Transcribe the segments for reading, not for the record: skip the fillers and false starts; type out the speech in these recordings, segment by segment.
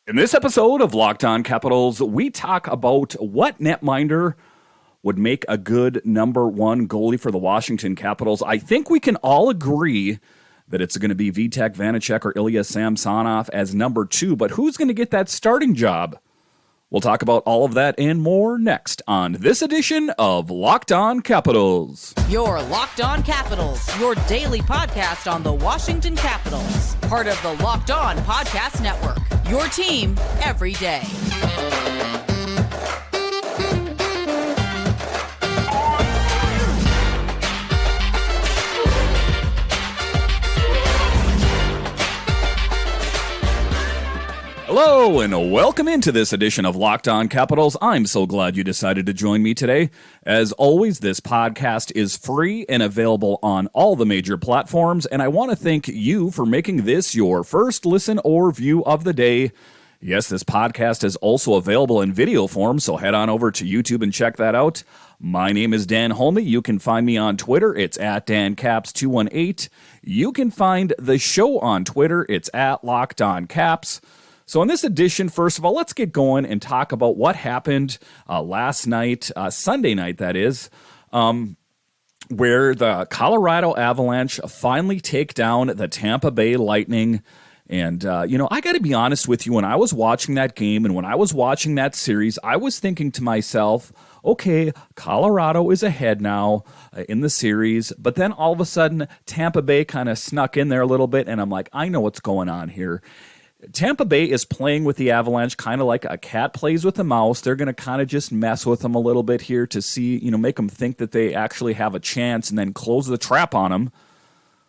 In this episode of Locked On Capitals, we talk about what netminder would make a good number one goalie for the Washington Capitals. I think we can all agree that it's going to be Vitek, Vanecek, or Ilya Samsonov as number two, but who's going to get that starting job? We'll talk about all of that and more next on this edition of Locked On Capitals. Your Locked On Capitals, your daily podcast on the Washington Capitals. Part of the Locked On Podcast Network, your team every day. Hello and welcome into this edition of Locked On Capitals. I'm so glad you decided to join me today. As always, this podcast is free and available on all the major platforms, and I want to thank you for making this your first listen or view of the day. Yes, this podcast is also available in video form, so head on over to YouTube and check that out. My name is Dan Holtby. You can find me on Twitter. It's at DanCaps218. You can find the show on Twitter. It's at Locked On Caps. So in this edition, first of all, let's get going and talk about what happened last night, Sunday night, that is, where the Colorado Avalanche finally take down the Tampa Bay Lightning. And, I got to be honest with you, when I was watching that game and when I was watching that series, I was thinking to myself, okay, Colorado is ahead now in the series, but then all of a sudden, Tampa Bay kind of snuck in there a little bit, and I'm like, I know what's going on here. Tampa Bay is playing with the Avalanche kind of like a cat plays with a mouse. They're going to kind of just mess with them a little bit here to see, make them think that they actually have a chance and then close the trap on them.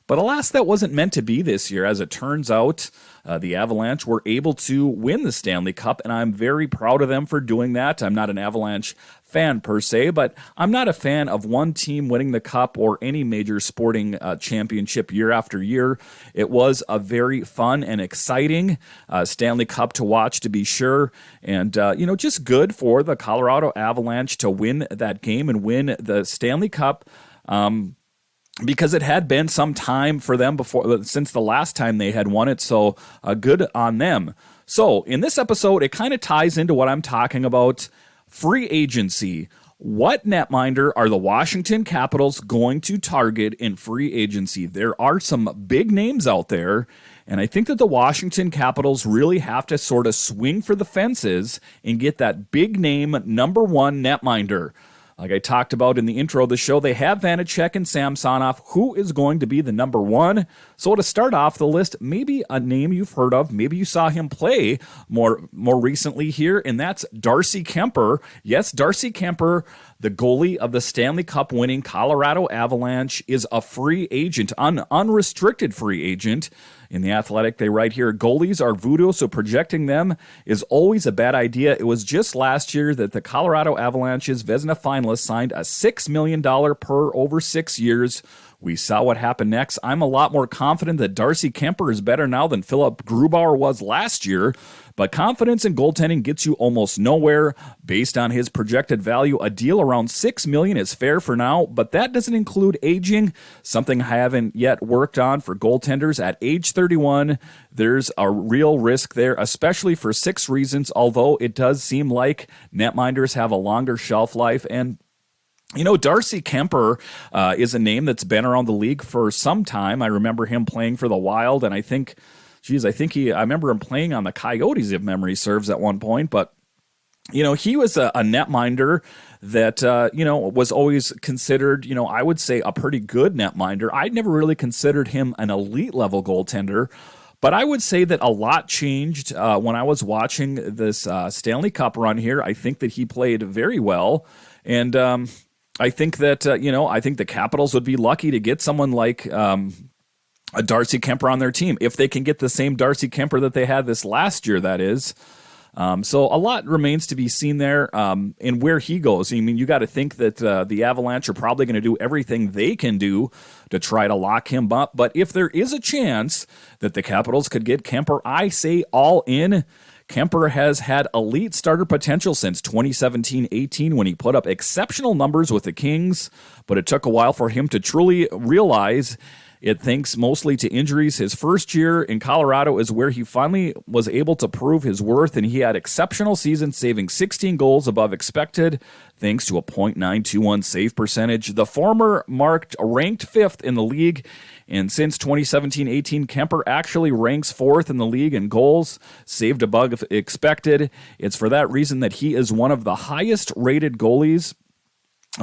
But alas, that wasn't meant to be this year. As it turns out, the Avalanche were able to win the Stanley Cup, and I'm very proud of them for doing that. I'm not an Avalanche fan per se, but I'm not a fan of one team winning the Cup or any major sporting championship year after year. It was a very fun and exciting Stanley Cup to watch, to be sure, and just good for the Colorado Avalanche to win that game and win the Stanley Cup. Because it had been some time for them since the last time they had won it, so good on them. So in this episode, it kind of ties into what I'm talking about, free agency. What netminder are the Washington Capitals going to target in free agency? There are some big names out there, and I think that the Washington Capitals really have to sort of swing for the fences and get that big name number one netminder. Like I talked about in the intro of the show, they have Vanecek and Samsonov. Who is going to be the number one? So to start off the list, maybe a name you've heard of. Maybe you saw him play more recently here, and that's Darcy Kemper. Yes, Darcy Kemper, the goalie of the Stanley Cup winning Colorado Avalanche, is a free agent, unrestricted free agent. In The Athletic, they write here, goalies are voodoo, so projecting them is always a bad idea. It was just last year that the Colorado Avalanche's Vezina finalist signed a $6 million per over 6 years. We saw what happened next. I'm a lot more confident that Darcy Kemper is better now than Philip Grubauer was last year, but confidence in goaltending gets you almost nowhere. Based on his projected value, a deal around $6 million is fair for now, but that doesn't include aging, something I haven't yet worked on for goaltenders. At age 31, there's a real risk there, especially for 6 reasons, although it does seem like netminders have a longer shelf life. And Darcy Kemper is a name that's been around the league for some time. I remember him playing for the Wild, and I remember him playing on the Coyotes, if memory serves, at one point. But, he was a netminder that, was always considered, I would say a pretty good netminder. I'd never really considered him an elite level goaltender. But I would say that a lot changed when I was watching this Stanley Cup run here. I think that he played very well. And, I think that, I think the Capitals would be lucky to get someone like a Darcy Kemper on their team, if they can get the same Darcy Kemper that they had this last year, that is. So a lot remains to be seen there in where he goes. I mean, you got to think that the Avalanche are probably going to do everything they can do to try to lock him up. But if there is a chance that the Capitals could get Kemper, I say all in. Kemper has had elite starter potential since 2017-18 when he put up exceptional numbers with the Kings, but it took a while for him to truly realize It thanks mostly to injuries. His first year in Colorado is where he finally was able to prove his worth, and he had exceptional season, saving 16 goals above expected, thanks to a .921 save percentage. The former ranked fifth in the league, and since 2017-18, Kemper actually ranks fourth in the league in goals saved above expected. It's for that reason that he is one of the highest rated goalies.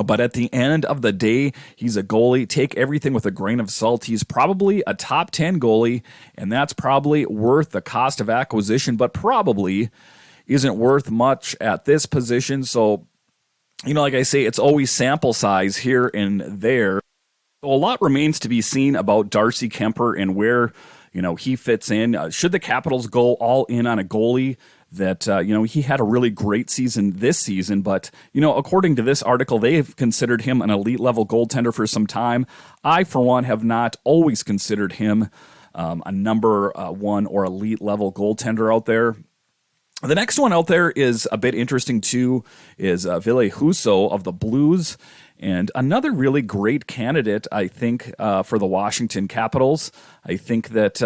But at the end of the day, he's a goalie. Take everything with a grain of salt. He's probably a top 10 goalie, and that's probably worth the cost of acquisition, but probably isn't worth much at this position. So, like I say, it's always sample size here and there. So a lot remains to be seen about Darcy Kemper and where, he fits in. Should the Capitals go all in on a goalie that, he had a really great season this season, but, according to this article, they've considered him an elite level goaltender for some time. I, for one, have not always considered him a number one or elite level goaltender out there. The next one out there is a bit interesting too, is Ville Husso of the Blues, and another really great candidate, I think, for the Washington Capitals. I think that,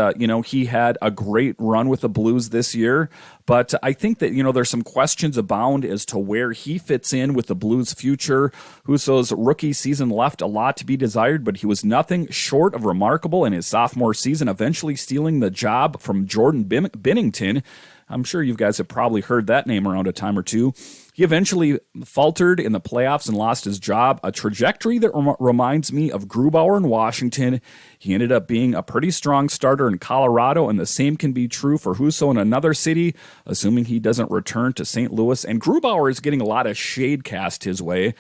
he had a great run with the Blues this year, but I think that, there's some questions abound as to where he fits in with the Blues' future. Husso's rookie season left a lot to be desired, but he was nothing short of remarkable in his sophomore season, eventually stealing the job from Jordan Binnington. I'm sure you guys have probably heard that name around a time or two. He eventually faltered in the playoffs and lost his job, a trajectory that reminds me of Grubauer in Washington. He ended up being a pretty strong starter in Colorado, and the same can be true for Husso in another city, assuming he doesn't return to St. Louis. And Grubauer is getting a lot of shade cast his way.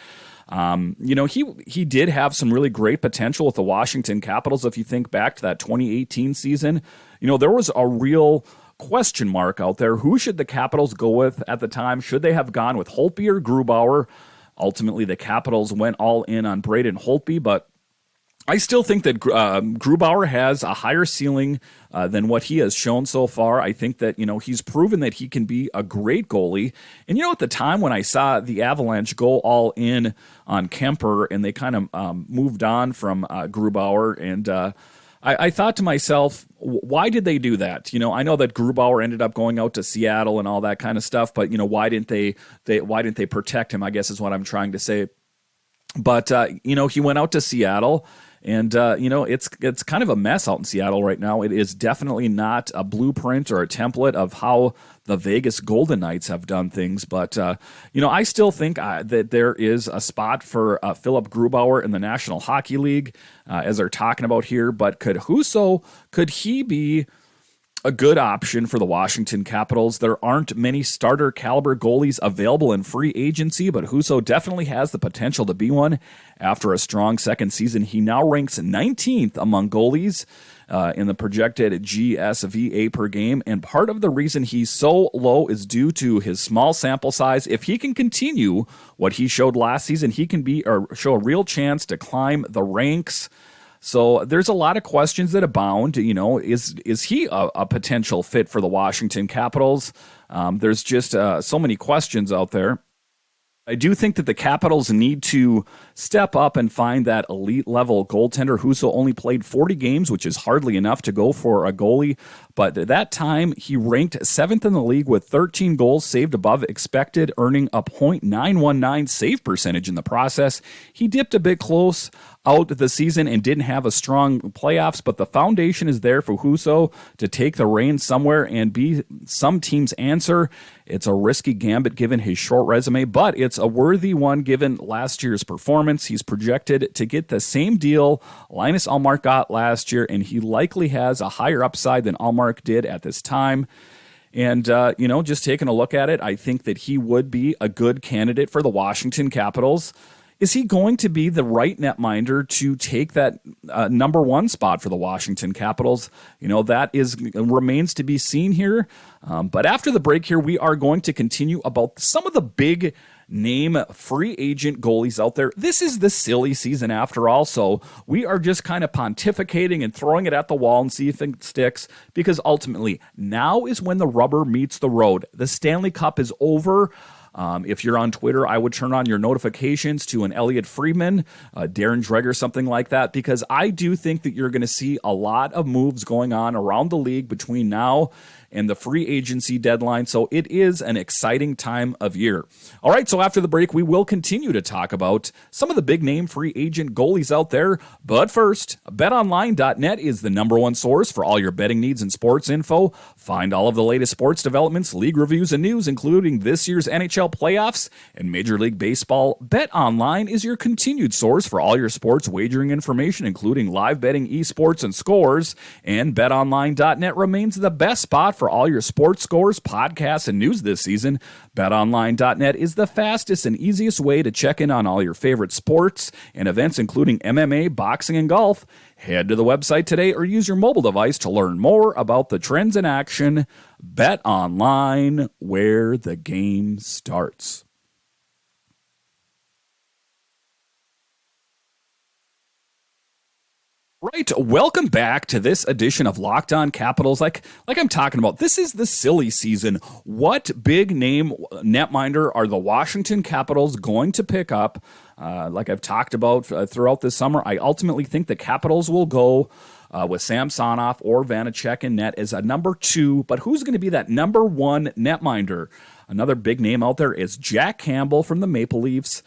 He did have some really great potential with the Washington Capitals. If you think back to that 2018 season, there was a real question mark out there. Who should the Capitals go with at the time? Should they have gone with Holtby or Grubauer? Ultimately, the Capitals went all in on Braden Holtby, but I still think that Grubauer has a higher ceiling than what he has shown so far. I think that, he's proven that he can be a great goalie. And, at the time when I saw the Avalanche go all in on Kemper and they kind of moved on from Grubauer, and I thought to myself, why did they do that? I know that Grubauer ended up going out to Seattle and all that kind of stuff, but why didn't they protect him? I guess is what I'm trying to say. But he went out to Seattle, and it's kind of a mess out in Seattle right now. It is definitely not a blueprint or a template of how the Vegas Golden Knights have done things. But I still think that there is a spot for Philip Grubauer in the National Hockey League, as they're talking about here. But could he be a good option for the Washington Capitals? There aren't many starter caliber goalies available in free agency, but Husso definitely has the potential to be one. After a strong second season, he now ranks 19th among goalies in the projected GSVA per game, and part of the reason he's so low is due to his small sample size. If he can continue what he showed last season, he can show a real chance to climb the ranks. So there's a lot of questions that abound. Is he a potential fit for the Washington Capitals? There's just so many questions out there. I do think that the Capitals need to step up and find that elite level goaltender. Husso only played 40 games, which is hardly enough to go for a goalie. But at that time, he ranked 7th in the league with 13 goals saved above expected, earning a .919 save percentage in the process. He dipped a bit close out the season and didn't have a strong playoffs, but the foundation is there for Husso to take the reins somewhere and be some team's answer. It's a risky gambit given his short resume, but it's a worthy one given last year's performance. He's projected to get the same deal Linus Ullmark got last year, and he likely has a higher upside than Ullmark did at this time. And, just taking a look at it, I think that he would be a good candidate for the Washington Capitals. Is he going to be the right netminder to take that number one spot for the Washington Capitals? That remains to be seen here. But after the break here, we are going to continue about some of the big name free agent goalies out there. This is the silly season after all, so we are just kind of pontificating and throwing it at the wall and see if it sticks, because ultimately now is when the rubber meets the road. The Stanley Cup is over. If you're on Twitter, I would turn on your notifications to an Elliot Friedman, Darren Dreger, something like that, because I do think that you're going to see a lot of moves going on around the league between now and the free agency deadline. So it is an exciting time of year. All right, so after the break, we will continue to talk about some of the big name free agent goalies out there. But first, betonline.net is the number one source for all your betting needs and sports info. Find all of the latest sports developments, league reviews, and news, including this year's NHL playoffs and Major League Baseball. BetOnline is your continued source for all your sports wagering information, including live betting, esports, and scores. And betonline.net remains the best spot for all your sports scores, podcasts, and news this season. BetOnline.net is the fastest and easiest way to check in on all your favorite sports and events, including MMA, boxing, and golf. Head to the website today or use your mobile device to learn more about the trends in action. BetOnline, where the game starts. Right, welcome back to this edition of Locked On Capitals. Like I'm talking about, this is the silly season. What big name netminder are the Washington Capitals going to pick up? Like I've talked about throughout this summer, I ultimately think the Capitals will go with Samsonov or Vanecek in net as a number 2. But who's going to be that number 1 netminder? Another big name out there is Jack Campbell from the Maple Leafs.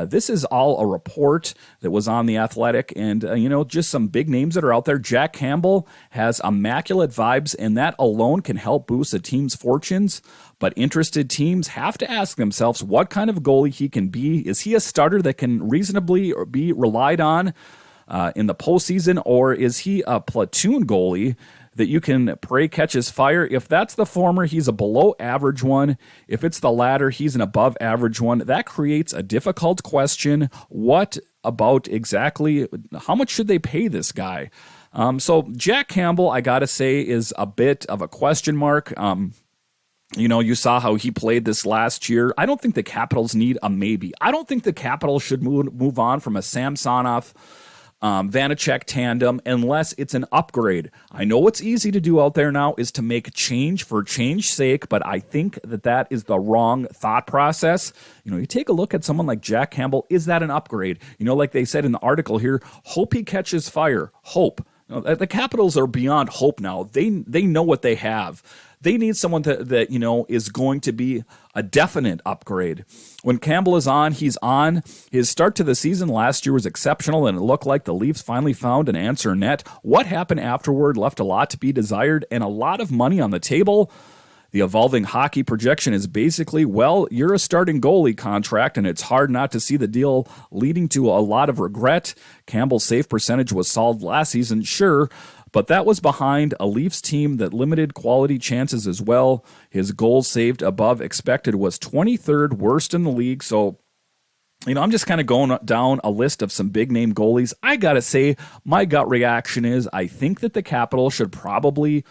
This is all a report that was on The Athletic, and, just some big names that are out there. Jack Campbell has immaculate vibes, and that alone can help boost a team's fortunes. But interested teams have to ask themselves what kind of goalie he can be. Is he a starter that can reasonably be relied on in the postseason, or is he a platoon goalie that you can pray catches fire? If that's the former, he's a below average one. If it's the latter, he's an above average one. That creates a difficult question. What about exactly how much should they pay this guy? So Jack Campbell, I got to say, is a bit of a question mark. You saw how he played this last year. I don't think the Capitals need a maybe. I don't think the Capitals should move on from a Samsonov Vanecek tandem unless it's an upgrade. I know what's easy to do out there now is to make change for change's sake, but I think that is the wrong thought process. You take a look at someone like Jack Campbell. Is that an upgrade? Like they said in the article here, hope he catches fire. Hope. The Capitals are beyond hope now. They know what they have. They need someone that is going to be a definite upgrade. When Campbell is on, he's on. His start to the season last year was exceptional, and it looked like the Leafs finally found an answer in net. What happened afterward left a lot to be desired and a lot of money on the table. The evolving hockey projection is basically, well, you're a starting goalie contract, and it's hard not to see the deal leading to a lot of regret. Campbell's save percentage was solid last season, sure, but that was behind a Leafs team that limited quality chances as well. His goals saved above expected was 23rd worst in the league. So, I'm just kind of going down a list of some big-name goalies. I got to say, my gut reaction is I think that the Capitals should probably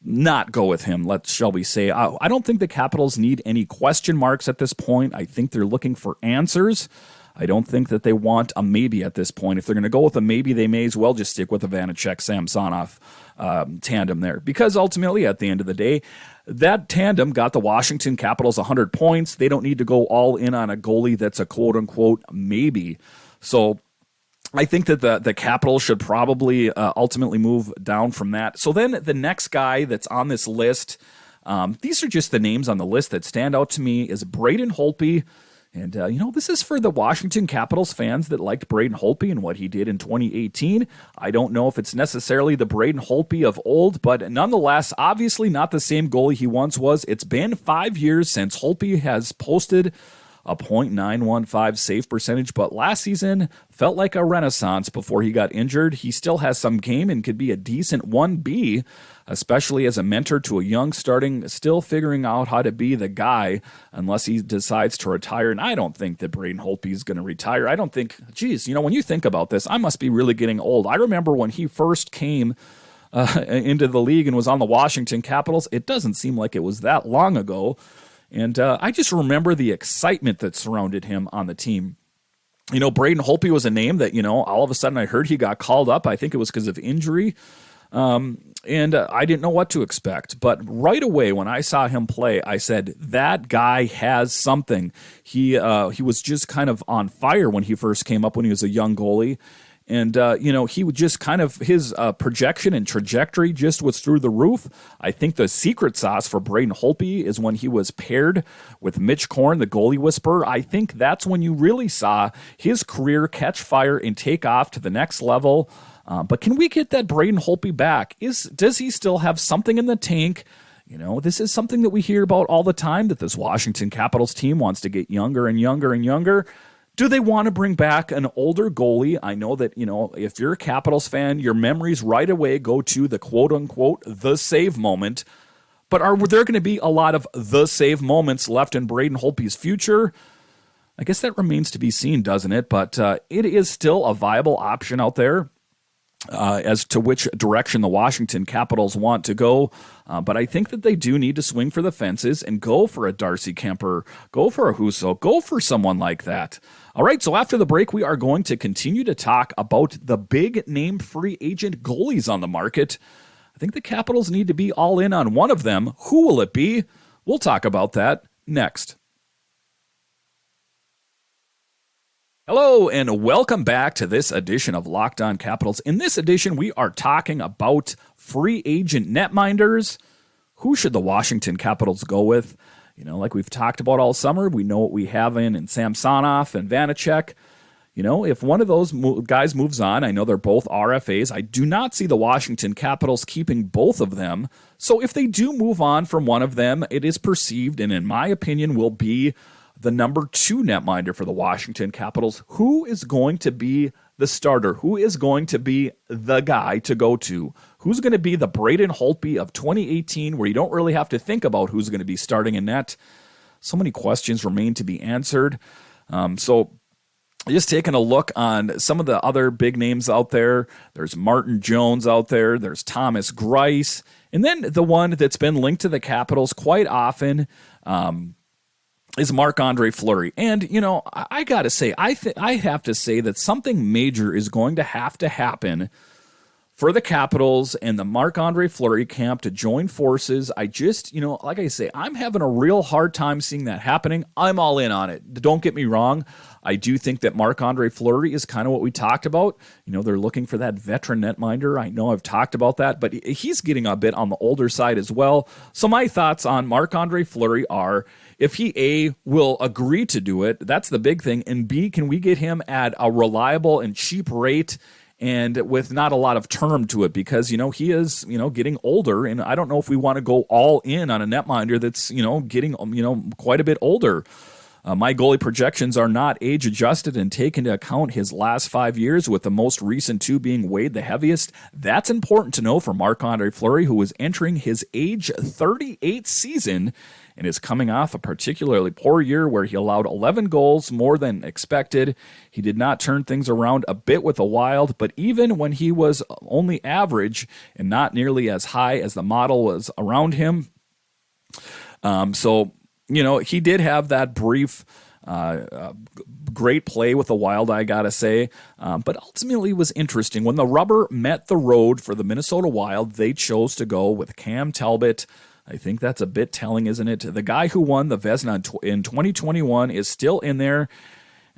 not go with him, shall we say. I don't think the Capitals need any question marks at this point. I think they're looking for answers. I don't think that they want a maybe at this point. If they're going to go with a maybe, they may as well just stick with a Vanecek Samsonov tandem there. Because ultimately, at the end of the day, that tandem got the Washington Capitals 100 points. They don't need to go all in on a goalie that's a quote-unquote maybe. So I think that the Capitals should probably ultimately move down from that. So then the next guy that's on this list, these are just the names on the list that stand out to me, is Braden Holtby. And, this is for the Washington Capitals fans that liked Braden Holtby and what he did in 2018. I don't know if it's necessarily the Braden Holtby of old, but nonetheless, obviously not the same goalie he once was. It's been 5 years since Holtby has posted a .915 save percentage, but last season felt like a renaissance before he got injured. He still has some game and could be a decent 1B, especially as a mentor to a young starting, still figuring out how to be the guy unless he decides to retire. And I don't think that Braden Holtby is going to retire. I don't think, when you think about this, I must be really getting old. I remember when he first came into the league and was on the Washington Capitals. It doesn't seem like it was that long ago. And I just remember the excitement that surrounded him on the team. Braden Holtby was a name that, all of a sudden I heard he got called up. I think it was because of injury. And I didn't know what to expect. But right away when I saw him play, I said, that guy has something. He was just kind of on fire when he first came up when he was a young goalie. And, he would just kind of, his projection and trajectory just was through the roof. I think the secret sauce for Braden Holtby is when he was paired with Mitch Korn, the goalie whisperer. I think that's when you really saw his career catch fire and take off to the next level. But can we get that Braden Holtby back? Does he still have something in the tank? This is something that we hear about all the time, that this Washington Capitals team wants to get younger and younger and younger. Do they want to bring back an older goalie? I know that, if you're a Capitals fan, your memories right away go to the quote-unquote the save moment. But are there going to be a lot of the save moments left in Braden Holtby's future? I guess that remains to be seen, doesn't it? But it is still a viable option out there. As to which direction the Washington Capitals want to go. But I think that they do need to swing for the fences and go for a Darcy Kemper, go for a Husso, go for someone like that. All right, so after the break, we are going to continue to talk about the big name free agent goalies on the market. I think the Capitals need to be all in on one of them. Who will it be? We'll talk about that next. Hello, and welcome back to this edition of Locked On Capitals. In this edition, we are talking about free agent netminders. Who should the Washington Capitals go with? Like we've talked about all summer, we know what we have in Samsonov and Vanecek. If one of those guys moves on, I know they're both RFAs. I do not see the Washington Capitals keeping both of them. So if they do move on from one of them, it is perceived, and in my opinion, will be the number 2 netminder for the Washington Capitals. Who is going to be the starter? Who is going to be the guy to go to? Who's going to be the Braden Holtby of 2018, where you don't really have to think about who's going to be starting in net? So many questions remain to be answered. So just taking a look on some of the other big names out there. There's Martin Jones out there. There's Thomas Greiss. And then the one that's been linked to the Capitals quite often, is Marc-Andre Fleury. And, I got to say, I have to say that something major is going to have to happen for the Capitals and the Marc-Andre Fleury camp to join forces. I just, like I say, I'm having a real hard time seeing that happening. I'm all in on it. Don't get me wrong. I do think that Marc-Andre Fleury is kind of what we talked about. They're looking for that veteran netminder. I know I've talked about that, but he's getting a bit on the older side as well. So my thoughts on Marc-Andre Fleury are, if he, A, will agree to do it, that's the big thing, and B, can we get him at a reliable and cheap rate and with not a lot of term to it? Because, he is, getting older, and I don't know if we want to go all in on a netminder that's, getting, quite a bit older. My goalie projections are not age-adjusted and take into account his last 5 years, with the most recent 2 being weighed the heaviest. That's important to know for Marc-Andre Fleury, who is entering his age 38 season and is coming off a particularly poor year where he allowed 11 goals, more than expected. He did not turn things around a bit with the Wild, but even when he was only average and not nearly as high as the model was around him. He did have that brief, great play with the Wild, I gotta say, but ultimately it was interesting. When the rubber met the road for the Minnesota Wild, they chose to go with Cam Talbot. I think that's a bit telling, isn't it? The guy who won the Vezina in 2021 is still in there,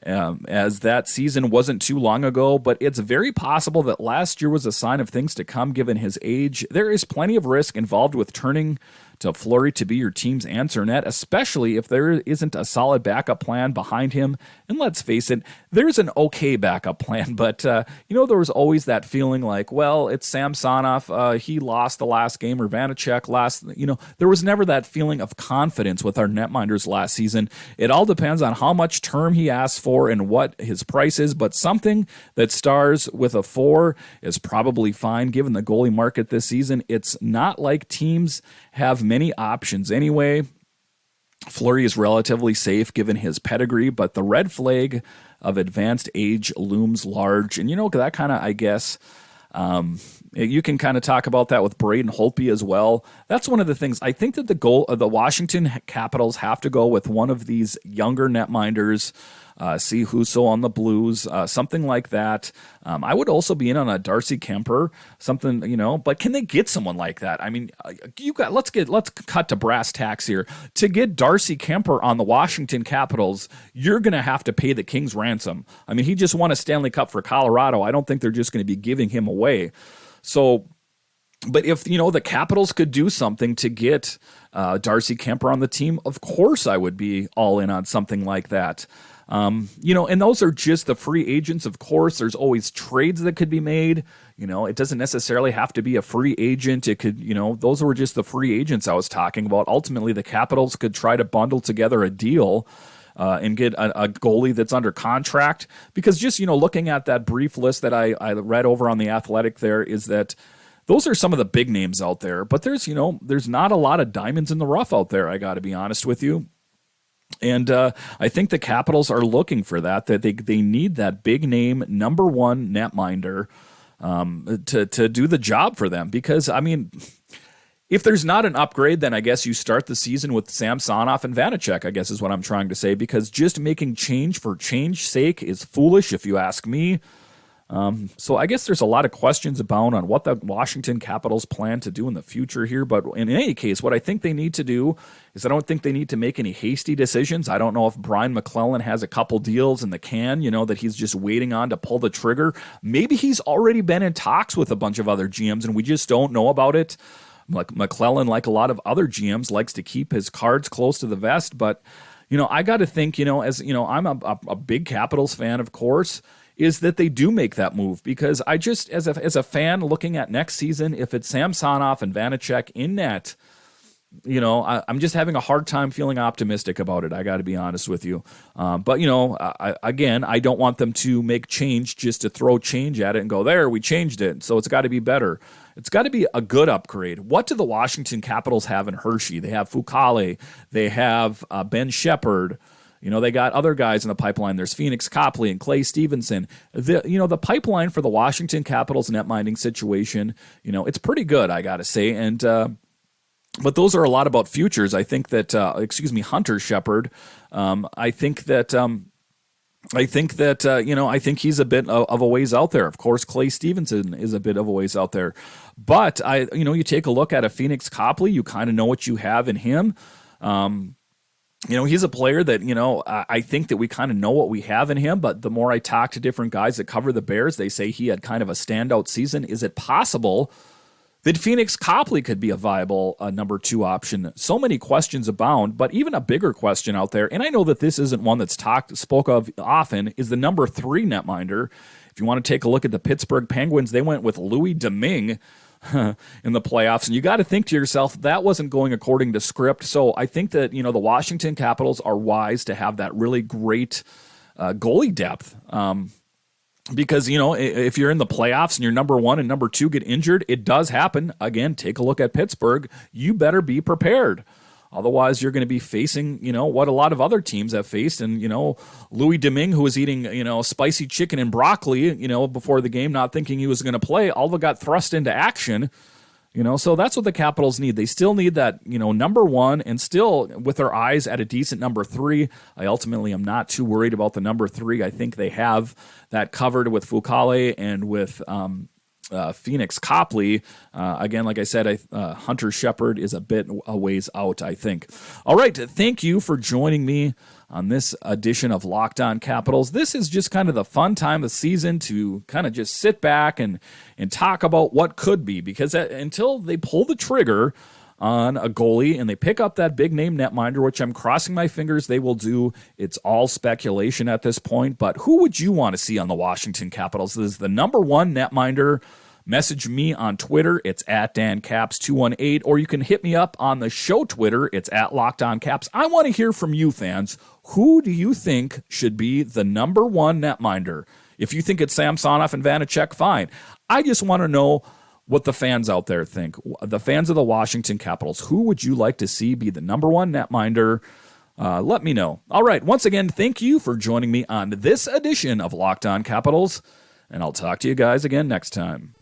as that season wasn't too long ago, but it's very possible that last year was a sign of things to come given his age. There is plenty of risk involved with turning to Fleury to be your team's answer net, especially if there isn't a solid backup plan behind him. And let's face it, there's an okay backup plan, but there was always that feeling like, well, it's Samsonov, he lost the last game, or Vanecek last, there was never that feeling of confidence with our netminders last season. It all depends on how much term he asks for and what his price is, but something that stars with a 4 is probably fine given the goalie market this season. It's not like teams have many options anyway. Fleury is relatively safe given his pedigree, but the red flag of advanced age looms large. And that kind of, I guess, you can kind of talk about that with Braden Holtby as well. That's one of the things. I think that the Washington Capitals have to go with one of these younger netminders. see Husso on the Blues, something like that. I would also be in on a Darcy Kemper, something, but can they get someone like that? I mean, let's cut to brass tacks here. To get Darcy Kemper on the Washington Capitals, you're going to have to pay the King's ransom. I mean, he just won a Stanley Cup for Colorado. I don't think they're just going to be giving him away. So, but if, the Capitals could do something to get Darcy Kemper on the team, of course I would be all in on something like that. And those are just the free agents. Of course, there's always trades that could be made. It doesn't necessarily have to be a free agent. It could, those were just the free agents I was talking about. Ultimately, the Capitals could try to bundle together a deal and get a goalie that's under contract. Because just, looking at that brief list that I read over on The Athletic there is that those are some of the big names out there. But there's not a lot of diamonds in the rough out there, I got to be honest with you. And I think the Capitals are looking for that they need that big name number one netminder to do the job for them. Because, I mean, if there's not an upgrade, then I guess you start the season with Samsonov and Vanecek, I guess is what I'm trying to say. Because just making change for change's sake is foolish, if you ask me. So I guess there's a lot of questions abound on what the Washington Capitals plan to do in the future here. But in any case, what I think they need to do is I don't think they need to make any hasty decisions. I don't know if Brian McClellan has a couple deals in the can, that he's just waiting on to pull the trigger. Maybe he's already been in talks with a bunch of other GMs and we just don't know about it. Like McClellan, like a lot of other GMs, likes to keep his cards close to the vest. But, I got to think, as I'm a big Capitals fan, of course, is that they do make that move, because I just, as a fan looking at next season, if it's Samsonov and Vanecek in net, I'm just having a hard time feeling optimistic about it. I got to be honest with you. But, I don't want them to make change just to throw change at it and go, there, we changed it. So it's got to be better. It's got to be a good upgrade. What do the Washington Capitals have in Hershey? They have Fucale. They have Ben Shepherd. They got other guys in the pipeline. There's Phoenix Copley and Clay Stevenson. The pipeline for the Washington Capitals netminding situation, it's pretty good, I got to say. And but those are a lot about futures. I think that, Hunter Shepherd. I think he's a bit of a ways out there. Of course, Clay Stevenson is a bit of a ways out there. But you take a look at a Phoenix Copley, you kind of know what you have in him. He's a player that, I think that we kind of know what we have in him, but the more I talk to different guys that cover the Bears, they say he had kind of a standout season. Is it possible that Phoenix Copley could be a viable number two option? So many questions abound, but even a bigger question out there, and I know that this isn't one that's spoke of often, is the number three netminder. If you want to take a look at the Pittsburgh Penguins, they went with Louis Domingue in the playoffs, and you got to think to yourself, that wasn't going according to script. So I think that the Washington Capitals are wise to have that really great goalie depth, because if you're in the playoffs and your number one and number two get injured, it does happen. Again, take a look at Pittsburgh. You better be prepared. Otherwise, you're going to be facing, what a lot of other teams have faced. And, Louis Domingue, who was eating, spicy chicken and broccoli, before the game, not thinking he was going to play, all but got thrust into action. So that's what the Capitals need. They still need that, number one, and still with their eyes at a decent number three. I ultimately am not too worried about the number three. I think they have that covered with Fucale and with Phoenix Copley. Again, like I said, Hunter Shepherd is a bit a ways out, I think. All right, thank you for joining me on this edition of Locked On Capitals. This is just kind of the fun time of the season to kind of just sit back and talk about what could be, because until they pull the trigger on a goalie and they pick up that big name netminder, which I'm crossing my fingers they will do, it's all speculation at this point. But who would you want to see on the Washington Capitals? This is the number one netminder. Message me on Twitter. It's at DanCaps218, or you can hit me up on the show Twitter. It's at LockedOnCaps. I want to hear from you fans. Who do you think should be the number one netminder? If you think it's Samsonov and Vanecek, fine. I just want to know what the fans out there think. The fans of the Washington Capitals, who would you like to see be the number one netminder? Let me know. All right. Once again, thank you for joining me on this edition of Locked On Capitals, and I'll talk to you guys again next time.